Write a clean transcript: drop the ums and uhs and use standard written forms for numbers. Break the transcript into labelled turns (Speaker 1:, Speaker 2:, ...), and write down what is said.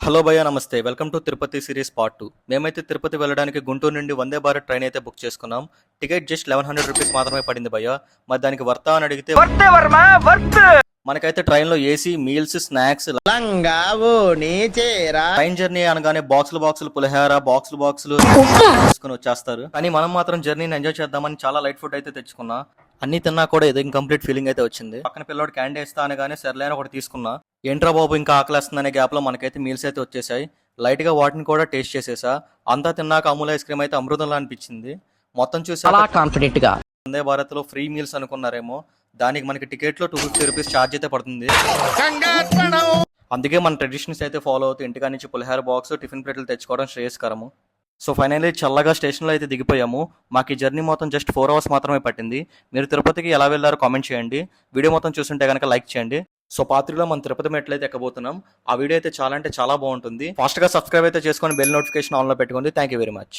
Speaker 1: Hello భయ్యా, నమస్తే. Welcome to Tirupati series part 2. మేమైతే తిరుపతి వెళ్ళడానికి గుంటూరు నుండి వందే భారత్ ట్రైన్ అయితే బుక్ చేసుకున్నాం. టికెట్ జస్ట్ 1100 రూపీస్ మాత్రమే పడింది భయ్యా. మరి దానికి వర్తా అని అడిగితే మనకైతే ట్రైన్ లో AC, meals, snacks, train journey అనగానే బాక్సులు పులిహార, బాక్సులు తీసుకుని వచ్చేస్తారు. కానీ మనం మాత్రం జర్నీని ఎంజాయ్ చేద్దామని చాలా లైట్ ఫుడ్ అయితే తెచ్చుకున్నా. అన్ని తిన్నా కూడా ఏదో ఇన్కంప్లీట్ ఫీలింగ్ అయితే వచ్చింది. పక్కన పిల్లడు క్యాండీ ఇస్తా అనగానే సర్లేని ఒకటి తీసుకున్నా. ఏంట్రా బాబు ఇంకా ఆకలేస్తుందనే గ్యాప్ లో మనకైతే మీల్స్ అయితే వచ్చేసాయి. లైట్ గా వాటిని కూడా టేస్ట్ చేసేసా. అంతా తిన్నాక అమూల్ ఐస్ క్రీమ్ అయితే అమృతంలా అనిపించింది. మొత్తం చూసి
Speaker 2: కాన్ఫిడెంట్ గా
Speaker 1: వందే భారత్ లో ఫ్రీ మీల్స్ అనుకున్నారేమో, దానికి మనకి టికెట్ లో 250 రూపీస్ ఛార్జ్ అయితే పడుతుంది. అందుకే మన ట్రెడిషన్స్ అయితే ఫాలో అవుతూ ఇంటికా నుంచి పులిహార బాక్స్, టిఫిన్ ప్లేట్లు తెచ్చుకోవడం శ్రేయస్కరము. సో ఫైనల్లీ చల్లగా స్టేషన్లో అయితే దిగిపోయాము. మాకు ఈ జర్నీ మొత్తం జస్ట్ 4 అవర్స్ మాత్రమే పట్టింది. మీరు తిరుపతికి ఎలా వెళ్ళారో కామెంట్ చేయండి. వీడియో మొత్తం చూస్తుంటే కనుక లైక్ చేయండి. సో పార్ట్ 3లో మనం తిరుపతి మెట్లు అయితే ఎక్కబోతున్నాం. ఆ వీడియో అయితే చాలా అంటే చాలా బాగుంటుంది. ఫాస్ట్గా సబ్స్క్రైబ్ అయితే చేసుకొని బెల్ నోటిఫికేషన్ ఆన్లో పెట్టుకోండి. Thank you very much.